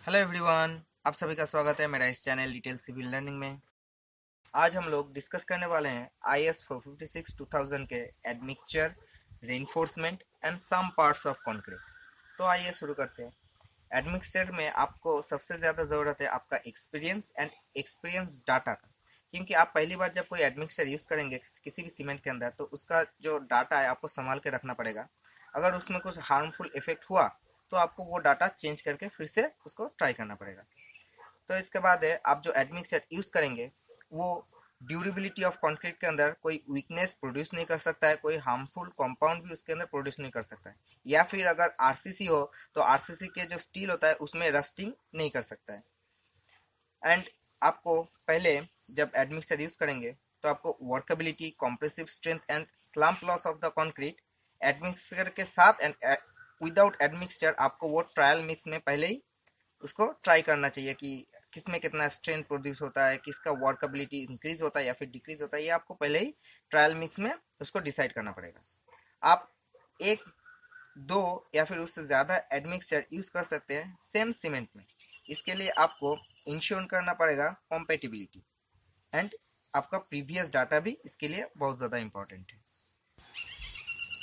Hello everyone, आप सभी का स्वागत है मेरा इस चैनल डिटेल सिविल लर्निंग में। आज हम लोग डिस्कस करने वाले हैं IS 456 2000 के admixture, reinforcement and some parts of concrete. तो आइए शुरू करते हैं। एडमिक्सचर में आपको सबसे ज़्यादा ज़रूरत है आपका एक्सपीरियंस एंड एक्सपीरियंस डाटा का, क्योंकि आप पहली बार जब कोई एडमिक्सचर यूज़ करेंगे किसी भी सीमेंट के अंदर, तो उसका जो डाटा है आपको संभाल के रखना पड़ेगा। अगर उसमें कुछ हार्मफुल इफेक्ट हुआ तो आपको वो डाटा चेंज करके फिर से उसको ट्राई करना पड़ेगा। तो इसके बाद है, आप जो एडमिक्सचर यूज करेंगे वो ड्यूरेबिलिटी ऑफ कंक्रीट के अंदर कोई वीकनेस प्रोड्यूस नहीं कर सकता है, कोई हार्मफुल कंपाउंड भी उसके अंदर प्रोड्यूस नहीं कर सकता है, या फिर अगर आरसीसी हो तो आरसीसी के जो स्टील होता है उसमें रस्टिंग नहीं कर सकता है। एंड आपको पहले जब एडमिक्सचर यूज करेंगे तो आपको workability, compressive strength and slump loss of the concrete admixture के साथ एंड विदाउट एडमिक्सचर आपको वो ट्रायल मिक्स में पहले ही उसको ट्राई करना चाहिए कि किसमें कितना स्ट्रेंथ प्रोड्यूस होता है, किसका वर्कबिलिटी इंक्रीज होता है या फिर डिक्रीज होता है, ये आपको पहले ही ट्रायल मिक्स में उसको डिसाइड करना पड़ेगा। आप एक, दो या फिर उससे ज़्यादा एडमिक्सचर यूज कर सकते हैं सेम सीमेंट में। इसके लिए आपको इंश्योर करना पड़ेगा कॉम्पेटिबिलिटी, एंड आपका प्रीवियस डाटा भी इसके लिए बहुत ज़्यादा इंपॉर्टेंट है।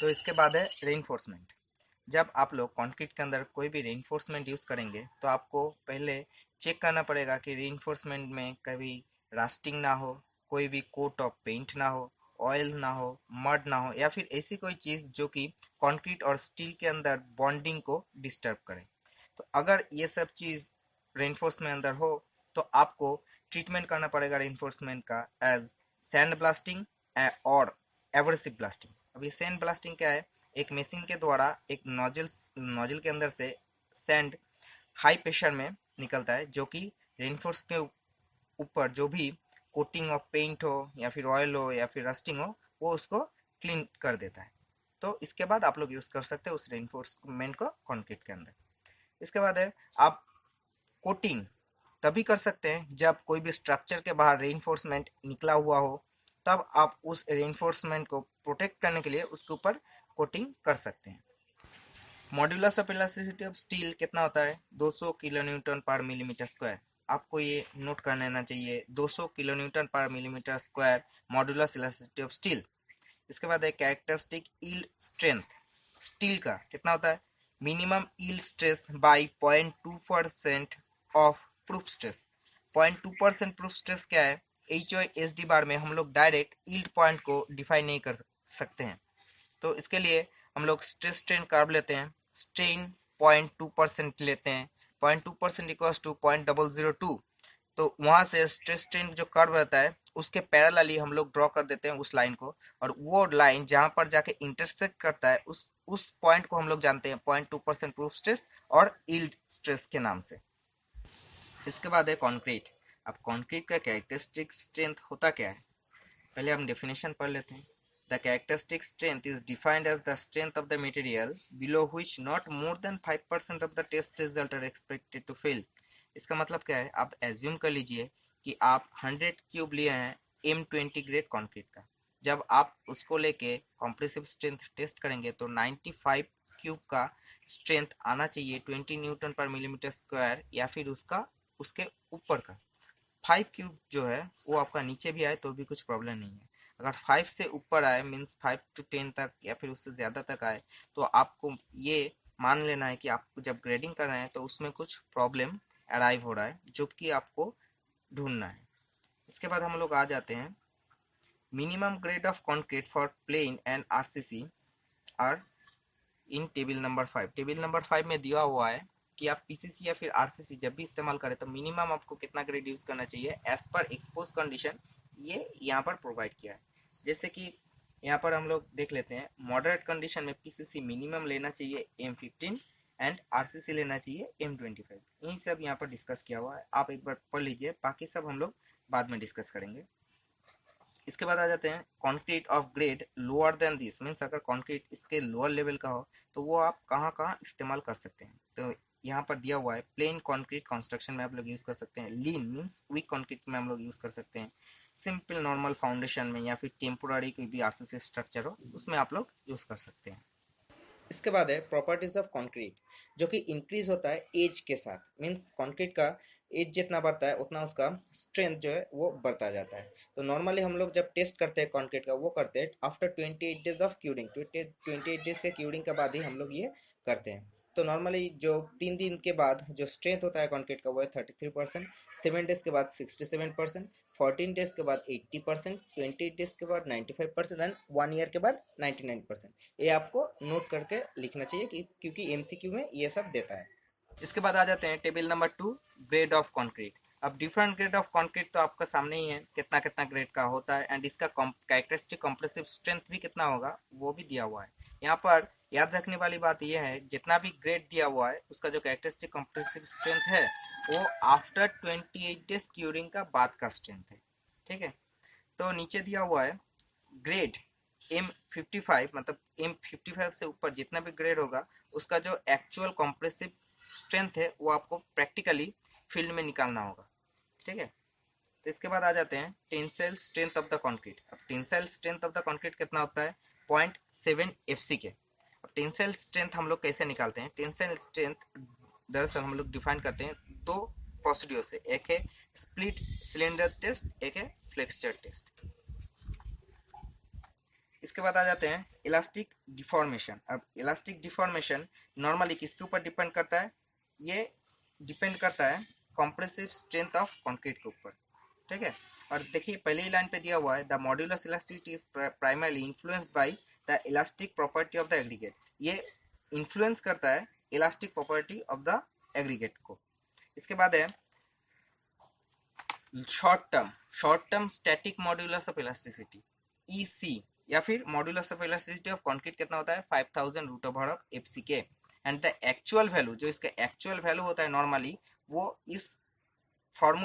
तो इसके बाद है रेइनफोर्समेंट। जब आप लोग कंक्रीट के अंदर कोई भी रेइनफोर्समेंट यूज़ करेंगे तो आपको पहले चेक करना पड़ेगा कि रेइनफोर्समेंट में कभी रास्टिंग ना हो, कोई भी कोट ऑफ पेंट ना हो, ऑयल ना हो, मड ना हो, या फिर ऐसी कोई चीज़ जो कि कंक्रीट और स्टील के अंदर बॉन्डिंग को डिस्टर्ब करे। तो अगर ये सब चीज़ रेइनफोर्समेंट अंदर हो तो आपको ट्रीटमेंट करना पड़ेगा रेइनफोर्समेंट का एज सैंड ब्लास्टिंग और एब्रेसिव ब्लास्टिंग। अब ये सैंड ब्लास्टिंग क्या है? एक मशीन के द्वारा एक नोजल नोजल के अंदर से सैंड हाई प्रेशर में निकलता है, जो कि रेनफोर्स के ऊपर जो भी कोटिंग ऑफ पेंट हो या फिर ऑयल हो या फिर रस्टिंग हो वो उसको क्लीन कर देता है। तो इसके बाद आप लोग यूज़ कर सकते हैं उस रेनफोर्समेंट को कंक्रीट के अंदर। इसके बाद है, आप कोटिंग तभी कर सकते हैं जब कोई भी स्ट्रक्चर के बाहर रेनफोर्समेंट निकला हुआ हो, तब आप उस रेनफोर्समेंट को प्रोटेक्ट करने के लिए उसके ऊपर कोटिंग कर सकते हैं। Modulus of elasticity of steel कितना होता है? 200 किलो न्यूटन पर मिलीमीटर स्क्वायर। आपको ये नोट कर लेना चाहिए, 200 किलो न्यूटन पर millimetre square modulus elasticity of steel. इसके बाद है कैरेक्टरिस्टिक यील्ड स्ट्रेंथ। स्टील का कितना होता है? Minimum yield stress by 0.2% of proof stress. 0.2% proof stress क्या है? HOSD बार में हम लोग डायरेक्ट यील्ड पॉइंट को डिफाइन नहीं कर सकते हैं, तो इसके लिए हम लोग स्ट्रेस स्ट्रेन कर्व लेते हैं। स्ट्रेन 0.2% लेते हैं, 0.2% इक्वल्स टू 0.002। तो वहां से स्ट्रेस स्ट्रेन जो कर्व रहता है उसके पैरेलली हम लोग ड्रॉ कर देते हैं उस लाइन को, और वो लाइन जहां पर जाके इंटरसेक्ट करता है उस पॉइंट को हम लोग जानते हैं 0.2% प्रूफ स्ट्रेस और यील्ड स्ट्रेस के नाम से। इसके बाद है कंक्रीट। अब कंक्रीट का कैरेक्टरिस्टिक स्ट्रेंथ होता क्या है, पहले हम डेफिनेशन पढ़ लेते हैं। The characteristic strength is defined as the strength of the material below which not more than 5% of the test result are expected to fail। इसका मतलब क्या है? आप एज्यूम कर लीजिए कि आप 100 क्यूब लिए हैं M20 ग्रेड कंक्रीट का। जब आप उसको लेके कॉम्प्रेसिव स्ट्रेंथ टेस्ट करेंगे तो 95 क्यूब का स्ट्रेंथ आना चाहिए 20 न्यूटन पर मिलीमीटर स्क्वायर, या फिर उसके ऊपर का 5 क्यूब जो है वो आपका नीचे भी आए तो भी कुछ प्रॉब्लम नहीं है। अगर 5 से ऊपर आए, मीन्स 5 to 10 तक या फिर उससे ज़्यादा तक आए, तो आपको ये मान लेना है कि आप जब ग्रेडिंग कर रहे हैं तो उसमें कुछ प्रॉब्लम अराइव हो रहा है, जो कि आपको ढूंढना है। इसके बाद हम लोग आ जाते हैं minimum grade of concrete for plain and RCC are in table number 5। Table number 5 में दिया हुआ है कि आप पीसीसी या फिर आरसीसी जब भी इस्तेमाल करें तो मिनिमम आपको कितना ग्रेड यूज करना चाहिए एज पर एक्सपोज कंडीशन, ये यहाँ पर प्रोवाइड किया है। जैसे कि यहाँ पर हम लोग देख लेते हैं, मॉडरेट कंडीशन में पीसीसी मिनिमम लेना चाहिए M15 एंड आरसीसी लेना चाहिए M25। यही सब यहाँ पर डिस्कस किया हुआ है, आप एक बार पढ़ लीजिए, बाकी सब हम लोग बाद में डिस्कस करेंगे। इसके बाद आ जाते हैं concrete of grade lower than this, means अगर कंक्रीट इसके लोअर लेवल का हो तो वो आप कहाँ कहाँ इस्तेमाल कर सकते हैं। तो यहाँ पर दिया हुआ है, प्लेन कंक्रीट कंस्ट्रक्शन में आप लोग यूज़ कर सकते हैं, लीन मीन्स वीक कंक्रीट में हम लोग यूज़ कर सकते हैं, सिंपल नॉर्मल फाउंडेशन में या फिर टेम्पोररी कोई भी आरसीसी स्ट्रक्चर हो उसमें आप लोग यूज़ कर सकते हैं। इसके बाद है प्रॉपर्टीज ऑफ कंक्रीट, जो कि इंक्रीज होता है एज के साथ। मींस कंक्रीट का एज जितना बढ़ता है उतना उसका स्ट्रेंथ जो है वो बढ़ता जाता है। तो नॉर्मली हम लोग जब टेस्ट करते हैं कंक्रीट का, वो करते हैं after 28 days of curing. 28 days के क्यूरिंग के बाद ही हम लोग ये करते हैं। तो नॉर्मली जो 3 दिन के बाद जो स्ट्रेंथ होता है कंक्रीट का वो है 33%, 7 डेज के बाद 67%, 14 डेज के बाद 80%, 28 डेज के बाद 95% एंड 1 ईयर के बाद 99%। ये आपको नोट करके लिखना चाहिए क्योंकि एमसीक्यू में ये सब देता है। इसके बाद आ जाते हैं table number 2, grade of concrete. अब डिफरेंट ग्रेड ऑफ कंक्रीट तो आपका सामने ही है, कितना कितना ग्रेड का होता है एंड इसका कैरेक्टरिस्टिक कंप्रेसिव स्ट्रेंथ भी कितना होगा वो भी दिया हुआ है। यहाँ पर याद रखने वाली बात यह है, जितना भी ग्रेड दिया हुआ है उसका जो कैरेक्टरिस्टिक कंप्रेसिव स्ट्रेंथ है वो आफ्टर 28 डेज क्यूरिंग का बाद का स्ट्रेंथ है। ठीक है, तो नीचे दिया हुआ है ग्रेड M55, मतलब M55 से ऊपर जितना भी ग्रेड होगा उसका जो एक्चुअल कॉम्प्रेसिव स्ट्रेंथ है वो आपको प्रैक्टिकली फील्ड में निकालना होगा। ठीक है, तो इसके बाद आ जाते हैं tensile strength of the concrete. अब tensile strength of the concrete कितना होता है, 0.7 FCK। अब टेंसाइल स्ट्रेंथ हम लोग कैसे निकालते हैं, टेंसाइल स्ट्रेंथ दरअसल हम लोग डिफाइन करते हैं दो प्रोसीड्यूर से, एक है स्प्लिट सिलेंडर टेस्ट, एक है फ्लेक्सचर टेस्ट। इसके बाद आ जाते हैं इलास्टिक डिफॉर्मेशन। अब इलास्टिक डिफॉर्मेशन नॉर्मली किसके ऊपर डिपेंड करता है, ये डिपेंड करता है कॉम्प्रेसिव स्ट्रेंथ ऑफ कंक्रीट के ऊपर। ठीक है, और देखिए पहले ही लाइन पे दिया हुआ है the modulus elasticity is primarily influenced by the elastic property of the aggregate. ये इन्फ्लुएंस करता है elastic property of the aggregate को। इसके बाद है short term static modulus of elasticity, EC, या फिर modulus of elasticity of concrete कितना होता है 5000 root over of FCK। And the actual value, जो इसका एक्चुअल वैल्यू होता है नॉर्मली वो इस फॉर्मूला